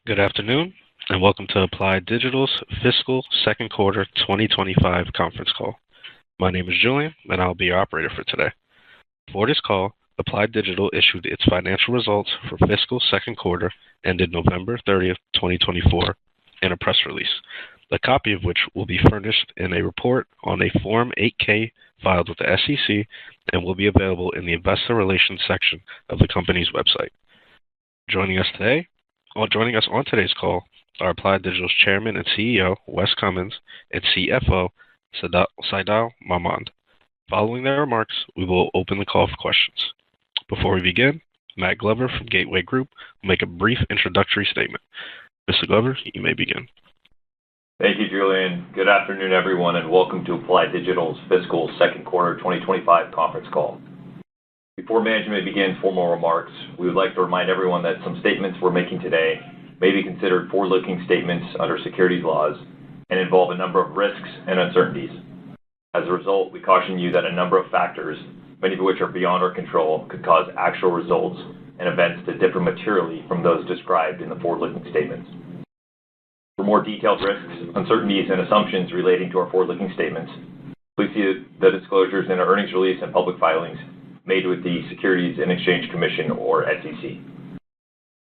Good afternoon, and welcome to Applied Digital's fiscal second quarter 2025 conference call. My name is Julian, and I'll be your operator for today. For this call, Applied Digital issued its financial results for fiscal second quarter ended November 30th, 2024, in a press release, a copy of which will be furnished in a report on a Form 8-K filed with the SEC and will be available in the Investor Relations section of the company's website. Joining us on today's call are Applied Digital's Chairman and CEO, Wes Cummins, and CFO, Saidal Mahmood. Following their remarks, we will open the call for questions. Before we begin, Matt Glover from Gateway Group will make a brief introductory statement. Mr. Glover, you may begin. Thank you, Julian. Good afternoon, everyone, and welcome to Applied Digital's fiscal second quarter 2025 conference call. Before management begins formal remarks, we would like to remind everyone that some statements we're making today may be considered forward-looking statements under securities laws and involve a number of risks and uncertainties. As a result, we caution you that a number of factors, many of which are beyond our control, could cause actual results and events to differ materially from those described in the forward-looking statements. For more detailed risks, uncertainties, and assumptions relating to our forward-looking statements, please see the disclosures in our earnings release and public filings made with the Securities and Exchange Commission, or SEC.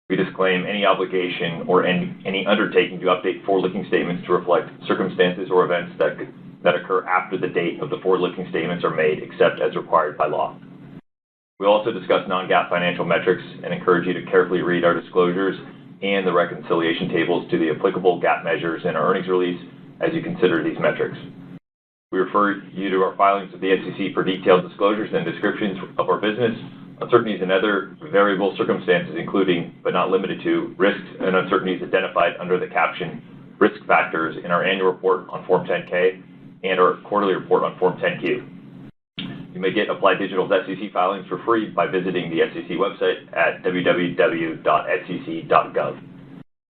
We disclaim any obligation or any undertaking to update forward-looking statements to reflect circumstances or events that occur after the date of the forward-looking statements are made, except as required by law. We also discuss non-GAAP financial metrics and encourage you to carefully read our disclosures and the reconciliation tables to the applicable GAAP measures in our earnings release as you consider these metrics. We refer you to our filings with the SEC for detailed disclosures and descriptions of our business, uncertainties, and other variable circumstances, including, but not limited to, risks and uncertainties identified under the caption Risk Factors in our annual report on Form 10-K and our quarterly report on Form 10-Q. You may get Applied Digital's SEC filings for free by visiting the SEC website at www.sec.gov.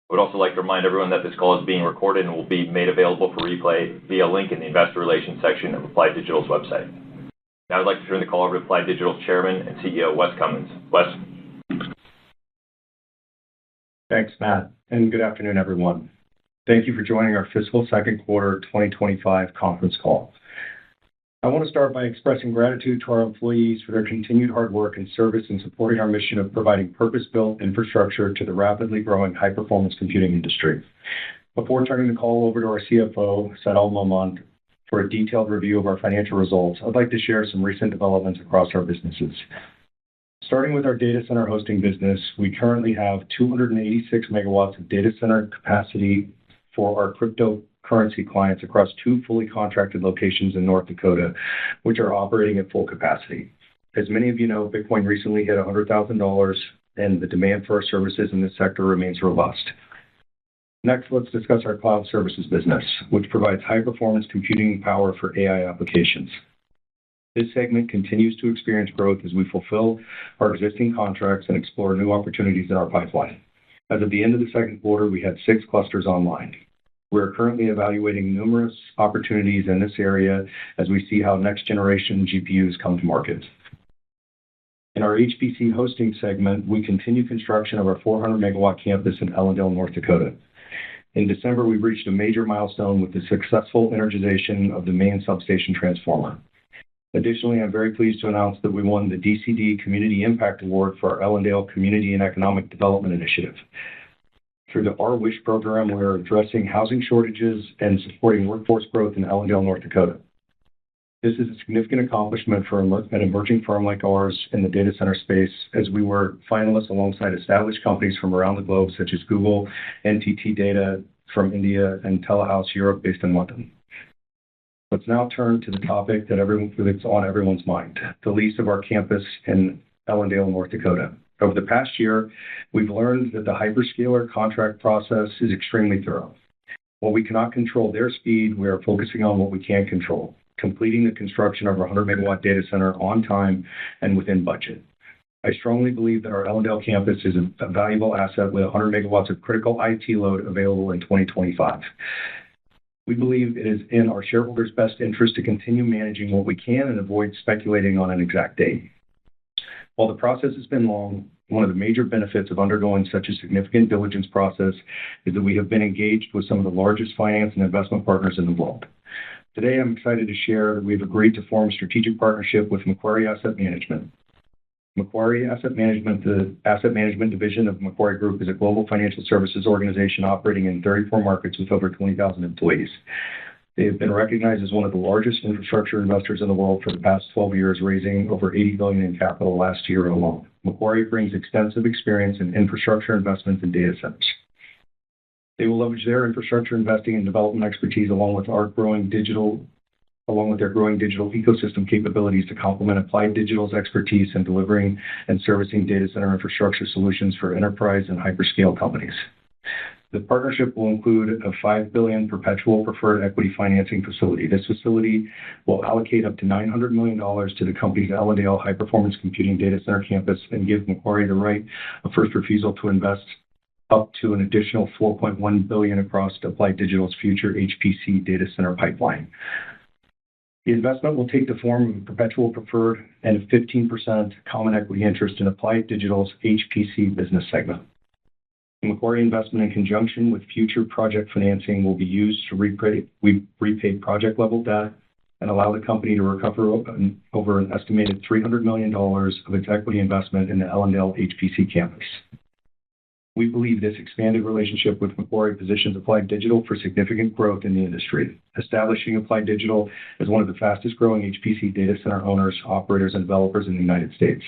I would also like to remind everyone that this call is being recorded and will be made available for replay via a link in the Investor Relations section of Applied Digital's website. Now I'd like to turn the call over to Applied Digital's Chairman and CEO, Wes Cummins. Wes? Thanks, Matt, and good afternoon, everyone. Thank you for joining our fiscal second quarter 2025 conference call. I want to start by expressing gratitude to our employees for their continued hard work and service in supporting our mission of providing purpose-built infrastructure to the rapidly growing high-performance computing industry. Before turning the call over to our CFO, Saidal Mahmood, for a detailed review of our financial results, I'd like to share some recent developments across our businesses. Starting with our data center hosting business, we currently have 286 megawatts of data center capacity for our cryptocurrency clients across 2 fully contracted locations in North Dakota, which are operating at full capacity. As many of you know, Bitcoin recently hit $100,000, and the demand for our services in this sector remains robust. Next, let's discuss our cloud services business, which provides high-performance computing power for AI applications. This segment continues to experience growth as we fulfill our existing contracts and explore new opportunities in our pipeline. As of the end of the second quarter, we had 6 clusters online. We are currently evaluating numerous opportunities in this area as we see how next-generation GPUs come to market. In our HPC hosting segment, we continue construction of our 400-megawatt campus in Ellendale, North Dakota. In December, we reached a major milestone with the successful energization of the main substation transformer. Additionally, I'm very pleased to announce that we won the DCD Community Impact Award for our Ellendale Community and Economic Development Initiative. Through the Our Wish program, we are addressing housing shortages and supporting workforce growth in Ellendale, North Dakota. This is a significant accomplishment for an emerging firm like ours in the data center space, as we were finalists alongside established companies from around the globe, such as Google, NTT Data from India, and Telehouse Europe, based in London. Let's now turn to the topic that's on everyone's mind, the lease of our campus in Ellendale, North Dakota. Over the past year, we've learned that the hyperscaler contract process is extremely thorough. While we cannot control their speed, we are focusing on what we can control, completing the construction of our 100-megawatt data center on time and within budget. I strongly believe that our Ellendale campus is a valuable asset with 100 megawatts of critical IT load available in 2025. We believe it is in our shareholders' best interest to continue managing what we can and avoid speculating on an exact date. While the process has been long, One of the major benefits of undergoing such a significant diligence process is that we have been engaged with some of the largest finance and investment partners in the world. Today, I'm excited to share that we've agreed to form a strategic partnership with Macquarie Asset Management. Macquarie Asset Management, the asset management division of Macquarie Group, is a global financial services organization operating in 34 markets with over 20,000 employees. They have been recognized as one of the largest infrastructure investors in the world for the past 12 years, raising over $80 billion in capital last year alone. Macquarie brings extensive experience in infrastructure investments and data centers. They will leverage their infrastructure investing and development expertise along with their growing digital ecosystem capabilities to complement Applied Digital's expertise in delivering and servicing data center infrastructure solutions for enterprise and hyperscale companies. The partnership will include a $5 billion perpetual preferred equity financing facility. This facility will allocate up to $900 million to the company's Ellendale high-performance computing data center campus and give Macquarie the right of first refusal to invest up to an additional $4.1 billion across Applied Digital's future HPC data center pipeline. The investment will take the form of a perpetual preferred and a 15% common equity interest in Applied Digital's HPC business segment. The Macquarie investment, in conjunction with future project financing, will be used to repay project-level debt and allow the company to recover over an estimated $300 million of its equity investment in the Ellendale HPC campus. We believe this expanded relationship with Macquarie positions Applied Digital for significant growth in the industry, establishing Applied Digital as one of the fastest-growing HPC data center owners, operators, and developers in the United States.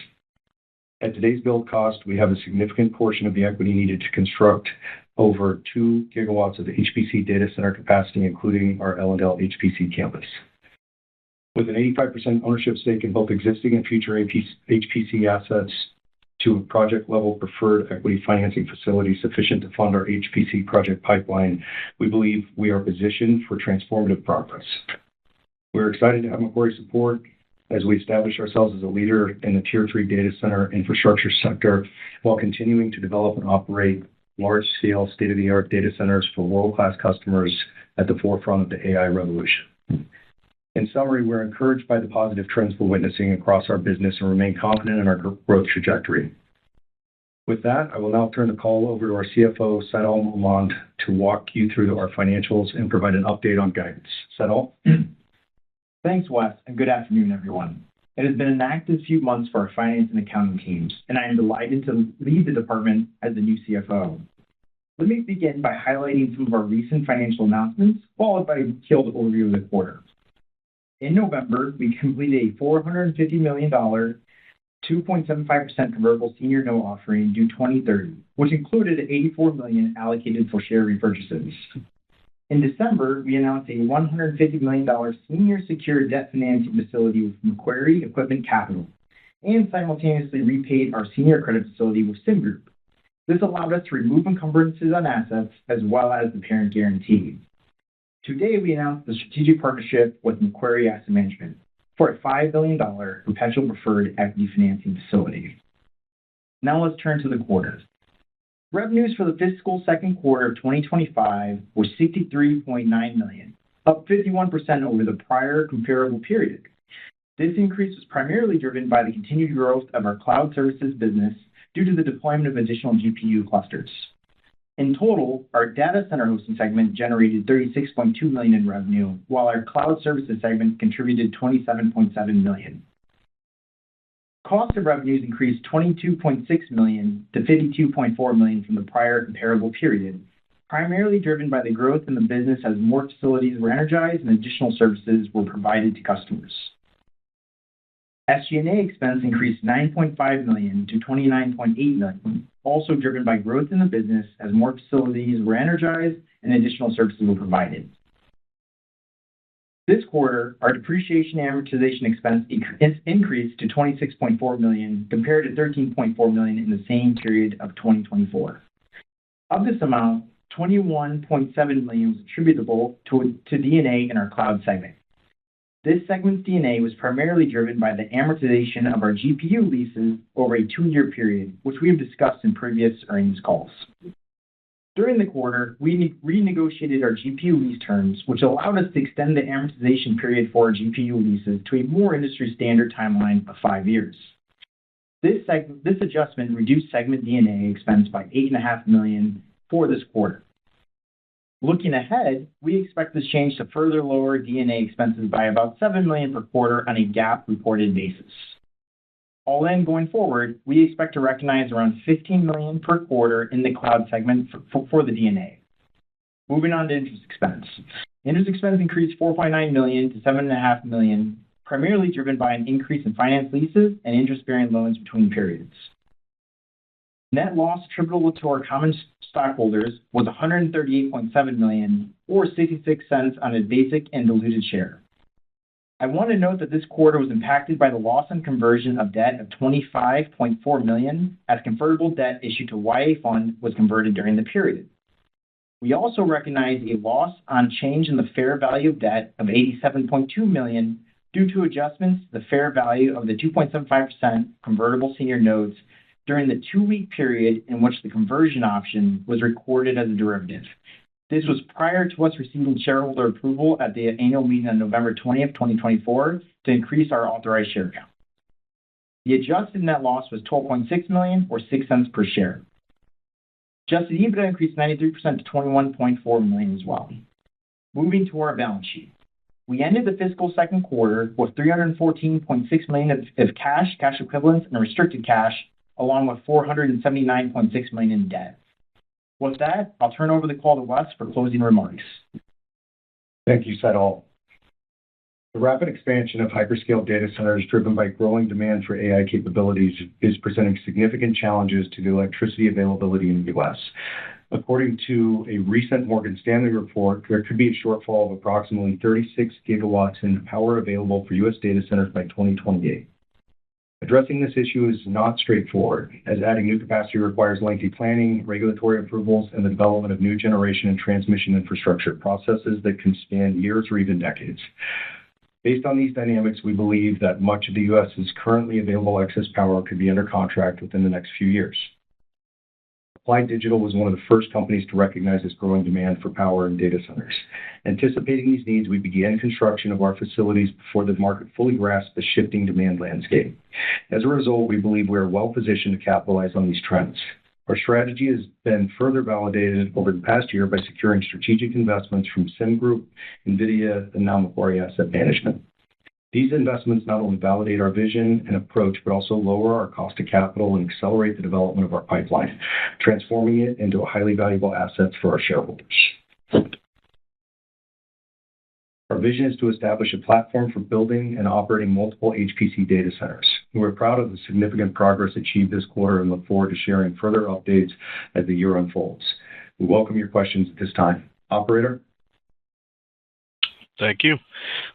At today's build cost, we have a significant portion of the equity needed to construct over 2 gigawatts of HPC data center capacity, including our Ellendale HPC campus. With an 85% ownership stake in both existing and future HPC assets to a project-level preferred equity financing facility sufficient to fund our HPC project pipeline, we believe we are positioned for transformative progress. We're excited to have Macquarie support as we establish ourselves as a leader in the Tier 3 data center infrastructure sector while continuing to develop and operate large-scale, state-of-the-art data centers for world-class customers at the forefront of the AI revolution. In summary, we're encouraged by the positive trends we're witnessing across our business and remain confident in our growth trajectory. With that, I will now turn the call over to our CFO, Saidal Mohmand, to walk you through our financials and provide an update on guidance. Saidal? Thanks, Wes, and good afternoon, everyone. It has been an active few months for our finance and accounting teams, and I am delighted to lead the department as the new CFO. Let me begin by highlighting some of our recent financial announcements, followed by a detailed overview of the quarter. In November, we completed a $450 million, 2.75% convertible senior note offering due 2030, which included $84 million allocated for share repurchases. In December, we announced a $150 million senior secured debt financing facility with Macquarie Equipment Capital and simultaneously repaid our senior credit facility with Citigroup. This allowed us to remove encumbrances on assets as well as the parent guarantee. Today, we announced the strategic partnership with Macquarie Asset Management for a $5 billion perpetual preferred equity financing facility. Now let's turn to the quarter. Revenues for the fiscal second quarter of 2025 were $63.9 million, up 51% over the prior comparable period. This increase was primarily driven by the continued growth of our cloud services business due to the deployment of additional GPU clusters. In total, our data center hosting segment generated $36.2 million in revenue, while our cloud services segment contributed $27.7 million. Cost of revenues increased $22.6 million to $52.4 million from the prior comparable period, primarily driven by the growth in the business as more facilities were energized and additional services were provided to customers. SG&A expense increased $9.5 million to $29.8 million, also driven by growth in the business as more facilities were energized and additional services were provided. This quarter, our depreciation and amortization expense increased to $26.4 million compared to $13.4 million in the same period of 2024. Of this amount, $21.7 million was attributable to D&A in our cloud segment. This segment's D&A was primarily driven by the amortization of our GPU leases over a 2-year period, which we have discussed in previous earnings calls. During the quarter, we renegotiated our GPU lease terms, which allowed us to extend the amortization period for our GPU leases to a more industry standard timeline of 5 years. This adjustment reduced segment D&A expense by $8.5 million for this quarter. Looking ahead, we expect this change to further lower D&A expenses by about $7 million per quarter on a GAAP reported basis. All in going forward, we expect to recognize around $15 million per quarter in the cloud segment for the D&A. Moving on to interest expense. Interest expense increased $4.9 million to $7.5 million, primarily driven by an increase in finance leases and interest-bearing loans between periods. Net loss attributable to our common stockholders was $138.7 million, or 66 cents on a basic and diluted share. I want to note that this quarter was impacted by the loss on conversion of debt of $25.4 million, as convertible debt issued to YA Fund was converted during the period. We also recognized a loss on change in the fair value of debt of $87.2 million due to adjustments to the fair value of the 2.75% convertible senior notes during the 2-week period in which the conversion option was recorded as a derivative. This was prior to us receiving shareholder approval at the annual meeting on November 20th, 2024, to increase our authorized share count. The adjusted net loss was $12.6 million, or 6 cents per share. Adjusted EBITDA increased 93% to $21.4 million as well. Moving to our balance sheet. We ended the fiscal second quarter with $314.6 million of cash equivalents, and restricted cash, along with $479.6 million in debt. With that, I'll turn over the call to Wes for closing remarks. Thank you, Seidal. The rapid expansion of hyperscale data centers driven by growing demand for AI capabilities is presenting significant challenges to the electricity availability in the U.S. According to a recent Morgan Stanley report, there could be a shortfall of approximately 36 gigawatts in power available for U.S. data centers by 2028. Addressing this issue is not straightforward, as adding new capacity requires lengthy planning, regulatory approvals, and the development of new generation and transmission infrastructure, processes that can span years or even decades. Based on these dynamics, we believe that much of the U.S.'s currently available excess power could be under contract within the next few years. Applied Digital was one of the first companies to recognize this growing demand for power in data centers. Anticipating these needs, we began construction of our facilities before the market fully grasped the shifting demand landscape. As a result, we believe we are well positioned to capitalize on these trends. Our strategy has been further validated over the past year by securing strategic investments from SIM Group, NVIDIA, and now Macquarie Asset Management. These investments not only validate our vision and approach, but also lower our cost of capital and accelerate the development of our pipeline, transforming it into a highly valuable asset for our shareholders. Our vision is to establish a platform for building and operating multiple HPC data centers. We're proud of the significant progress achieved this quarter and look forward to sharing further updates as the year unfolds. We welcome your questions at this time. Operator? Thank you.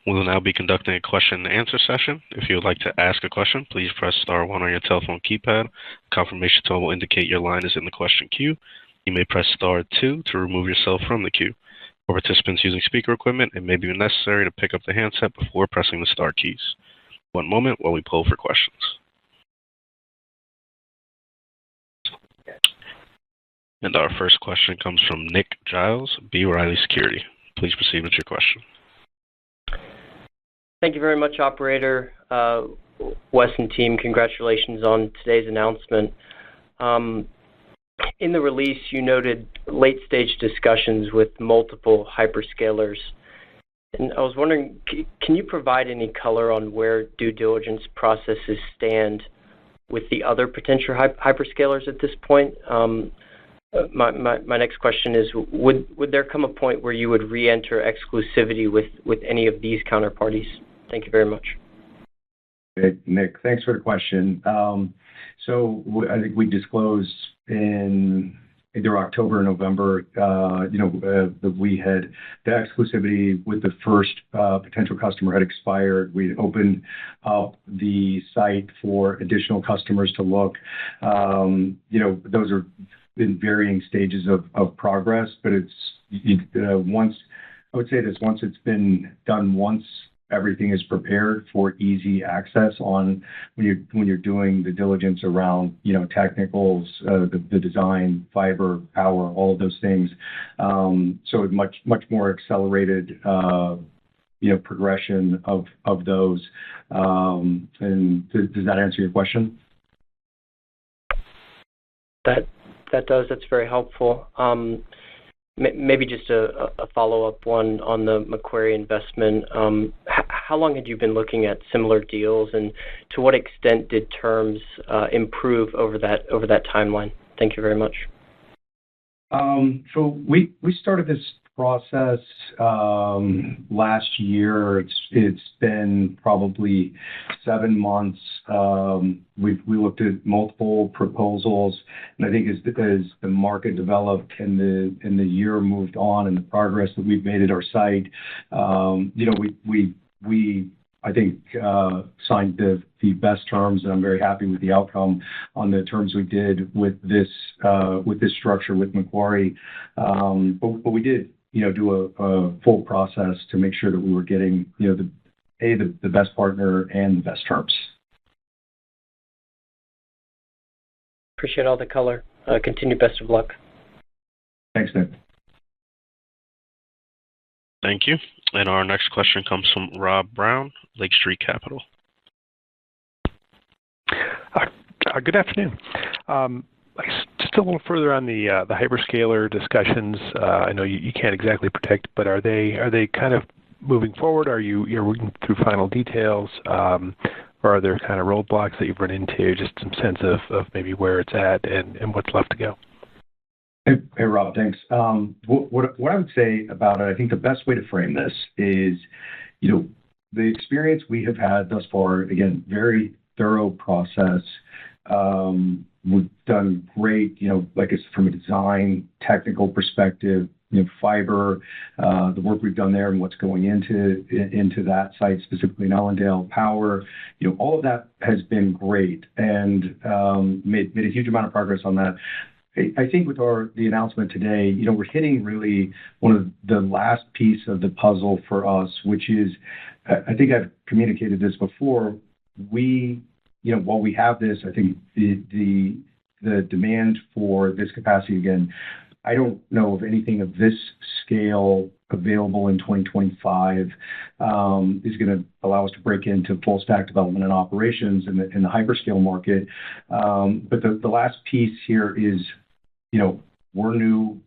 We will now be conducting a question and answer session. If you would like to ask a question, please press star 1 on your telephone keypad. A confirmation tone will indicate your line is in the question queue. You may press star 2 to remove yourself from the queue. For participants using speaker equipment, it may be necessary to pick up the handset before pressing the star keys. One moment while we poll for questions. And our first question comes from Nick Giles, B. Riley Security. Please proceed with your question. Thank you very much, operator. Wes and team, congratulations on today's announcement. In the release, you noted late-stage discussions with multiple hyperscalers. And I was wondering, can you provide any color on where due diligence processes stand with the other potential hyperscalers at this point? My next question is, would there come a point where you would re-enter exclusivity with any of these counterparties? Thank you very much. Hey, Nick, thanks for the question. So I think we disclosed in either October or November, that we had the exclusivity with the first potential customer had expired. We opened up the site for additional customers to look. Those are in varying stages of progress, but once it's been done once, everything is prepared for easy access on when you're doing the diligence around, technicals, the design, fiber, power, all of those things. So it's much more accelerated, progression of those. And does that answer your question? That does. That's very helpful. Maybe just a follow-up one on the Macquarie investment. How long had you been looking at similar deals, and to what extent did terms improve over that timeline? Thank you very much. So we started this process last year. It's been probably 7 months. We looked at multiple proposals, and I think as the market developed and the year moved on, and the progress that we've made at our site, we I think signed the best terms, and I'm very happy with the outcome on the terms we did with this structure with Macquarie. But we did do a full process to make sure that we were getting the best partner and the best terms. Appreciate all the color. Continue. Best of luck. Thanks, Nick. Thank you. And our next question comes from Rob Brown, Lake Street Capital. Good afternoon. Just a little further on the hyperscaler discussions. I know you can't exactly predict, but are they kind of moving forward? You're working through final details, or are there kind of roadblocks that you've run into? Just some sense of maybe where it's at and what's left to go. Hey, Rob, thanks. What I would say about it, I think the best way to frame this is, the experience we have had thus far, again, very thorough process. We've done great, like it's from a design, technical perspective, fiber, the work we've done there and what's going into that site, specifically in Allendale, power, all of that has been great, and made a huge amount of progress on that. I think with the announcement today, we're hitting really one of the last piece of the puzzle for us, which is, I think I've communicated this before. While we have this, I think the demand for this capacity, again, I don't know of anything of this scale available in 2025 is going to allow us to break into full stack development and operations in the hyperscale market. But the last piece here is, we're new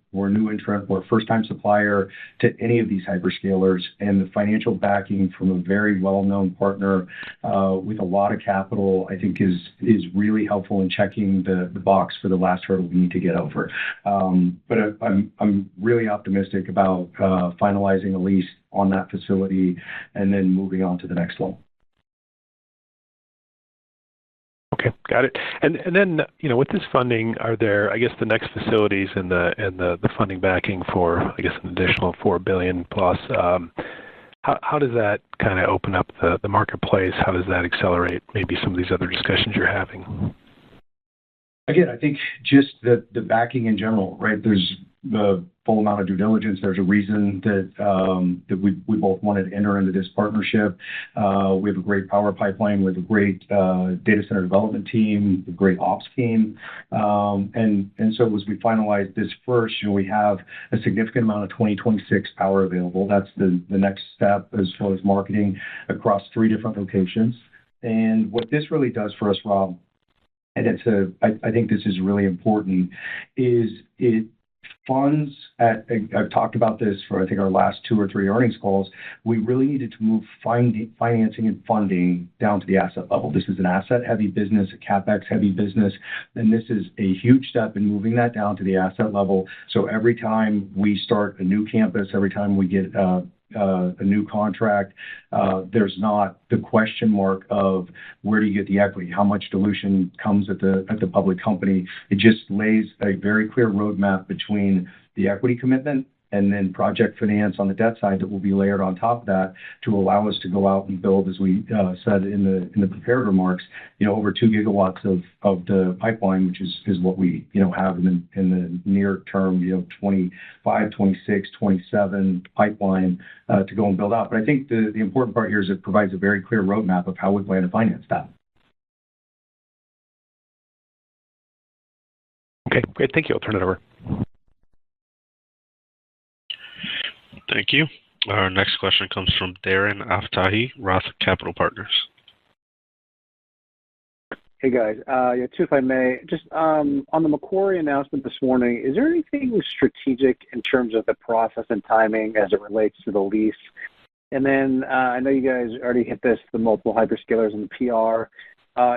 entrant, we're a first-time supplier to any of these hyperscalers, and the financial backing from a very well-known partner with a lot of capital, I think is really helpful in checking the box for the last hurdle we need to get over. But I'm really optimistic about finalizing a lease on that facility and then moving on to the next one. Okay, got it. And then, with this funding, are there, I guess, the next facilities and the funding backing for, I guess, an additional $4 billion plus? How does that kind of open up the marketplace? How does that accelerate maybe some of these other discussions you're having? Again, I think just the backing in general, right? There's the full amount of due diligence. There's a reason that we both wanted to enter into this partnership. We have a great power pipeline. We have a great data center development team, a great ops team. And so as we finalize this first, we have a significant amount of 2026 power available. That's the next step as far as marketing across 3 different locations. And what this really does for us, Rob, and I think this is really important, is it funds I've talked about this for, I think, our last 2 or 3 earnings calls. We really needed to move financing and funding down to the asset level. This is an asset-heavy business, a CapEx-heavy business, and this is a huge step in moving that down to the asset level. So every time we start a new campus, every time we get a new contract, there's not the question mark of where do you get the equity, how much dilution comes at the public company. It just lays a very clear roadmap between the equity commitment and then project finance on the debt side that will be layered on top of that to allow us to go out and build, as we said in the prepared remarks, over 2 gigawatts of the pipeline, which is what we have in the near term, 25, 26, 27 pipeline to go and build out. But I think the important part here is it provides a very clear roadmap of how we plan to finance that. Okay, great. Thank you. I'll turn it over. Thank you. Our next question comes from Darren Aftahi, Roth Capital Partners. Hey, guys. Yeah, two, if I may. Just on the Macquarie announcement this morning, is there anything strategic in terms of the process and timing as it relates to the lease? And then I know you guys already hit this, the multiple hyperscalers and the PR.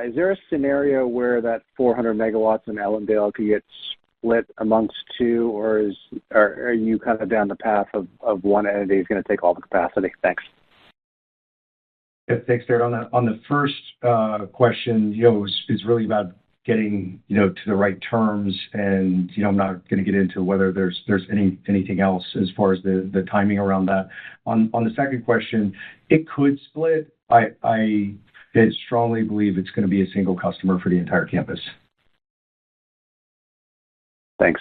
Is there a scenario where that 400 megawatts in Ellendale could get split amongst two, or are you kind of down the path of one entity is going to take all the capacity? Thanks. Yeah, thanks, Darren. On the first question, it's really about getting, to the right terms, and, I'm not going to get into whether there's anything else as far as the timing around that. On the second question, it could split. I strongly believe it's going to be a single customer for the entire campus. Thanks.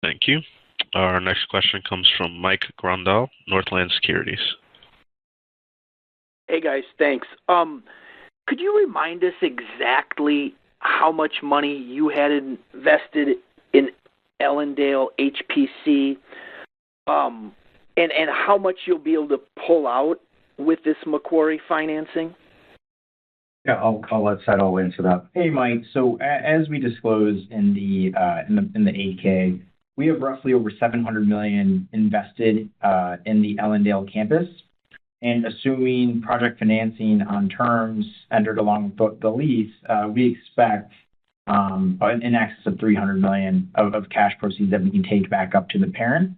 Thank you. Our next question comes from Mike Grondal, Northland Securities. Hey, guys, thanks. Could you remind us exactly how much money you had invested in Ellendale HPC, and how much you'll be able to pull out with this Macquarie financing? Yeah, I'll let Saidal answer that. Hey, Mike. So as we disclosed in the 8K, we have roughly over $700 million invested in the Ellendale campus. And assuming project financing on terms entered along with the lease, we expect in excess of $300 million of cash proceeds that we can take back up to the parent.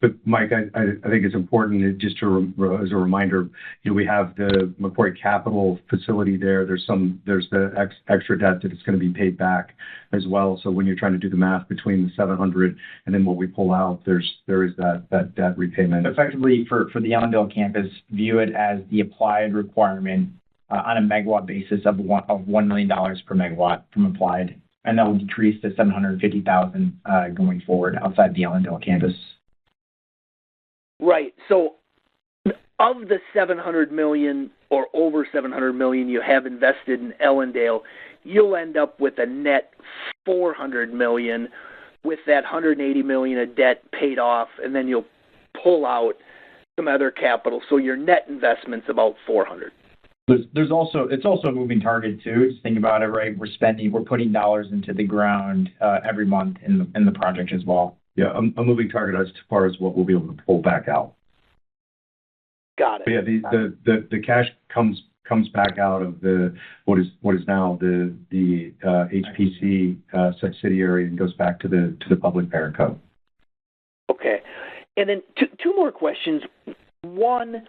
But Mike, I think it's important just as a reminder, we have the Macquarie Capital facility there. There's the extra debt that is going to be paid back as well. So when you're trying to do the math between the 700 and then what we pull out, there is that debt repayment. Effectively, for the Ellendale campus, view it as the applied requirement on a megawatt basis of $1 million per megawatt from applied, and that will decrease to $750,000 going forward outside the Ellendale campus. Right. So of the $700 million or over $700 million you have invested in Ellendale, you'll end up with a net $400 million with that $180 million of debt paid off, and then you'll pull out some other capital. So your net investment's about $400. It's also a moving target too. Just think about it, right? We're putting dollars into the ground every month in the project as well. Yeah, a moving target as far as what we'll be able to pull back out. Got it. But yeah, the cash comes back out of what is now the HPC subsidiary and goes back to the public parent co. Okay, and then two more questions. One,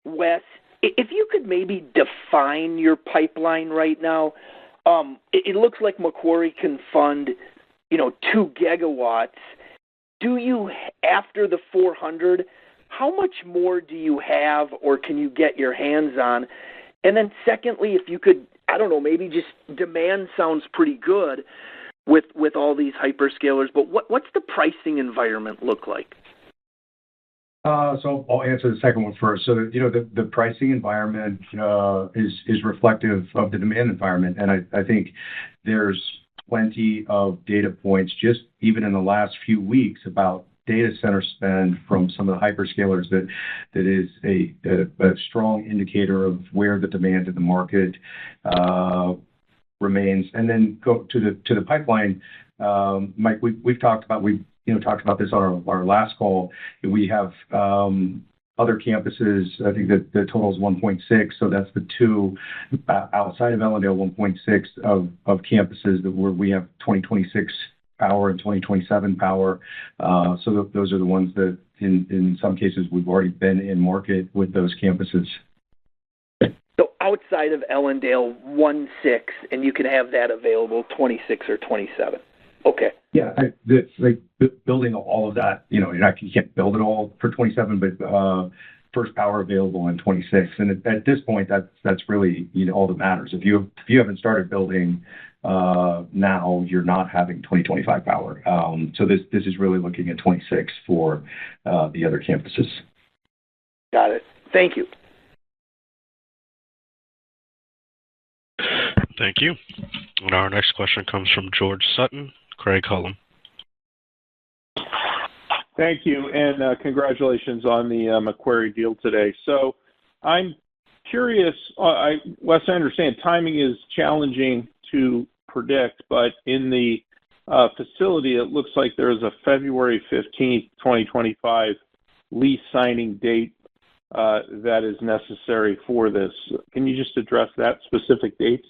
Wes, if you could maybe define your pipeline right now, it looks like Macquarie can fund, 2 gigawatts. Do you, after the 400, how much more do you have or can you get your hands on? And then secondly, if you could, I don't know, maybe just demand sounds pretty good with all these hyperscalers, but what's the pricing environment look like? So I'll answer the second one first. So, the pricing environment is reflective of the demand environment. And I think there's plenty of data points just even in the last few weeks about data center spend from some of the hyperscalers that is a strong indicator of where the demand in the market remains. And then go to the pipeline. Mike, we've talked about this on our last call. We have other campuses. I think that the total is 1.6. So that's the two outside of Ellendale, 1.6 of campuses where we have 2026 power and 2027 power. So those are the ones that in some cases we've already been in market with those campuses. So outside of Ellendale, 1.6, and you can have that available 26 or 27. Okay. Yeah, building all of that, you can't build it all for 27, but first power available in 26. And at this point, that's really all that matters. If you haven't started building now, you're not having 2025 power. So this is really looking at 26 for the other campuses. Got it. Thank you. Thank you. And our next question comes from George Sutton, Craig-Hallum. Thank you, and congratulations on the Macquarie deal today. So I'm curious, Wes, I understand timing is challenging to predict, but in the facility, it looks like there is a February 15th, 2025 lease signing date that is necessary for this. Can you just address that specific date?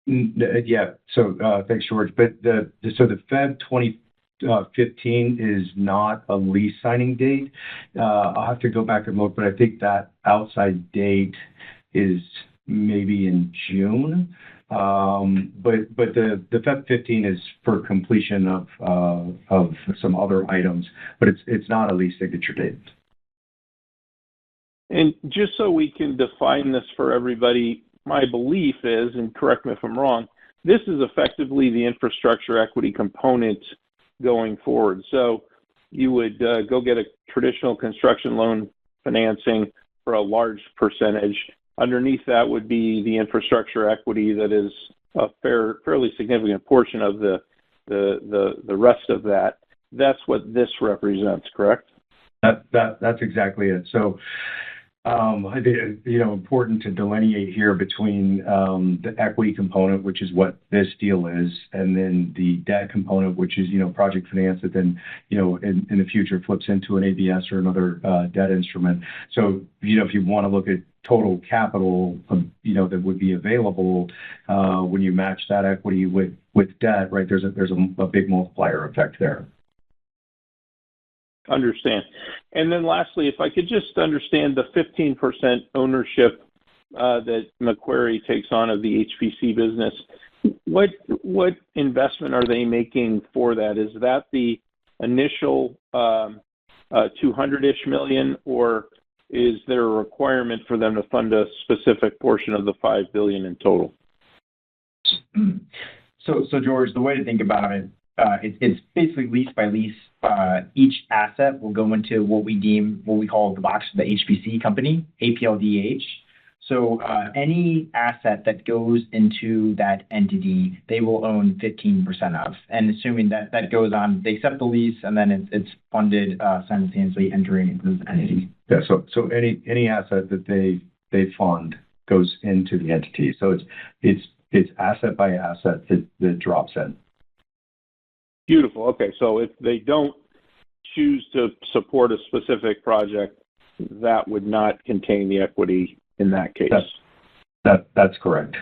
Yeah. So thanks, George. But the Feb 2015 is not a lease signing date. I'll have to go back and look, but I think that outside date is maybe in June. But the Feb 15 is for completion of some other items, but it's not a lease signature date. And just so we can define this for everybody, my belief is, and correct me if I'm wrong, this is effectively the infrastructure equity component going forward. So you would go get a traditional construction loan financing for a large percentage. Underneath that would be the infrastructure equity that is a fairly significant portion of the rest of that. That's what this represents, correct? That's exactly it. So I think, important to delineate here between the equity component, which is what this deal is, and then the debt component, which is, project finance that then, in the future flips into an ABS or another debt instrument. So, if you want to look at total capital, that would be available when you match that equity with debt, right, there's a big multiplier effect there. Understand. And then lastly, if I could just understand the 15% ownership that Macquarie takes on of the HPC business, what investment are they making for that? Is that the initial $200-ish million, or is there a requirement for them to fund a specific portion of the $5 billion in total? So George, the way to think about it, it's basically lease by lease. Each asset will go into what we call the box of the HPC company, APLDH. So any asset that goes into that entity, they will own 15% of. And assuming that goes on, they accept the lease, and then it's funded simultaneously entering into the entity. Yeah. So any asset that they fund goes into the entity. So it's asset by asset that drops in. Beautiful. Okay, so if they don't choose to support a specific project, that would not contain the equity in that case. That's correct.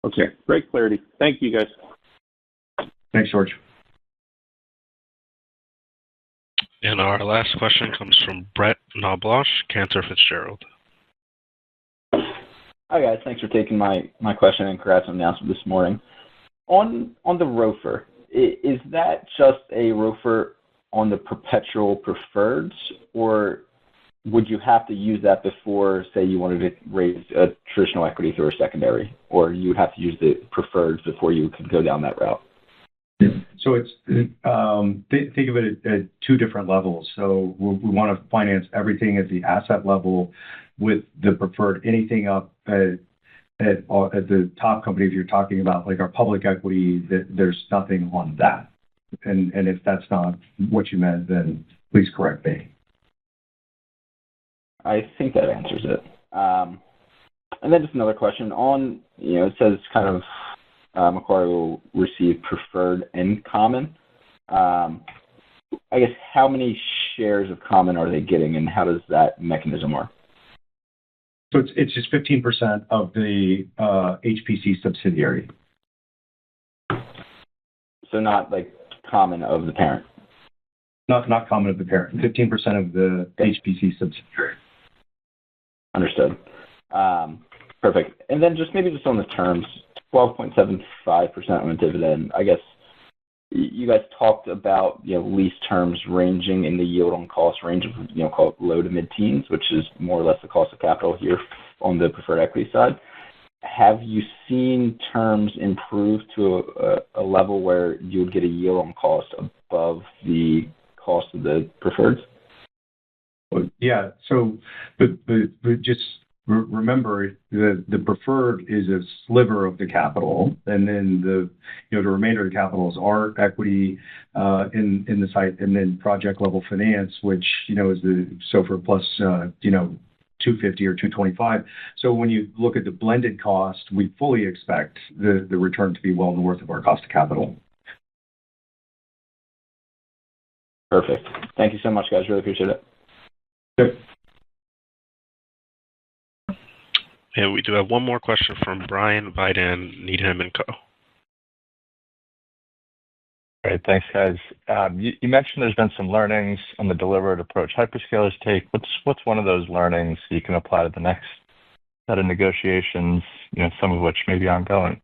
Okay, great clarity. Thank you, guys. Thanks, George. And our last question comes from Brett Knobloch, Cantor Fitzgerald. Hi, guys. Thanks for taking my question, and congrats on the announcement this morning. On the ROFR, is that just a ROFR on the perpetual preferreds, or would you have to use that before, say, you wanted to raise a traditional equity through a secondary, or you would have to use the preferreds before you could go down that route? So it's think of it at two different levels. So we want to finance everything at the asset level with the preferred. Anything up at the top company, if you're talking about like our public equity, there's nothing on that. And if that's not what you meant, then please correct me. I think that answers it. And then just another question on, it says kind of Macquarie will receive preferred and common. I guess how many shares of common are they getting, and how does that mechanism work? So it's just 15% of the HPC subsidiary. So not like common of the parent? Not common of the parent. 15% of the HPC subsidiary. Understood. Perfect. And then just on the terms, 12.75% on a dividend. I guess you guys talked about lease terms ranging in the yield on cost range of call it low to mid teens, which is more or less the cost of capital here on the preferred equity side. Have you seen terms improve to a level where you would get a yield on cost above the cost of the preferreds? Yeah. So, but just remember, the preferred is a sliver of the capital, and then the remainder of the capital is our equity in the site, and then project level finance, which is the SOFR plus 250 or 225. So when you look at the blended cost, we fully expect the return to be well north of our cost of capital. Perfect. Thank you so much, guys. Really appreciate it. Yep. And we do have one more question from Brian Vidan, Needham & Co. Great. Thanks, guys. You mentioned there's been some learnings on the delivered approach hyperscalers take. What's one of those learnings you can apply to the next set of negotiations, some of which may be ongoing?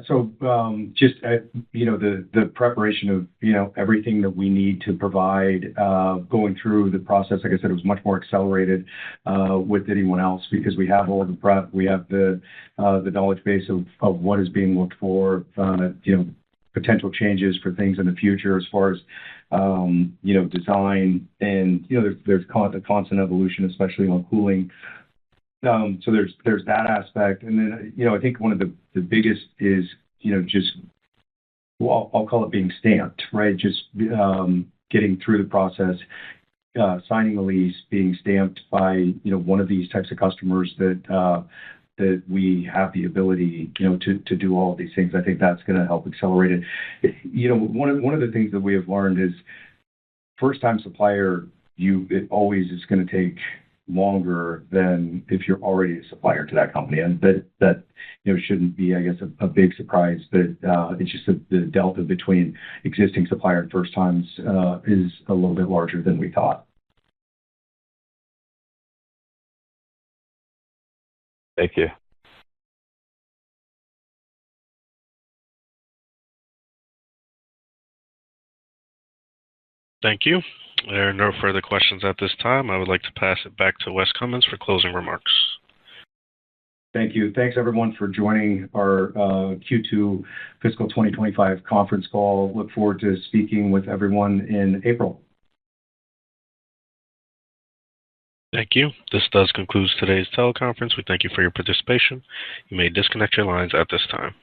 So just the preparation of everything that we need to provide going through the process. Like I said, it was much more accelerated with anyone else because we have all the prep, we have the knowledge base of what is being looked for, potential changes for things in the future as far as design, and there's constant evolution, especially on cooling. So there's that aspect, and then I think one of the biggest is just, well, I'll call it being stamped, right? Just getting through the process, signing the lease, being stamped by one of these types of customers that we have the ability to do all of these things. I think that's going to help accelerate it. One of the things that we have learned is first time supplier, it always is going to take longer than if you're already a supplier to that company, and that shouldn't be, I guess, a big surprise. But it's just the delta between existing supplier and first times is a little bit larger than we thought. Thank you. Thank you. There are no further questions at this time. I would like to pass it back to Wes Cummins for closing remarks. Thank you. Thanks, everyone, for joining our Q2 fiscal 2025 conference call. Look forward to speaking with everyone in April. Thank you. This does conclude today's teleconference. We thank you for your participation. You may disconnect your lines at this time.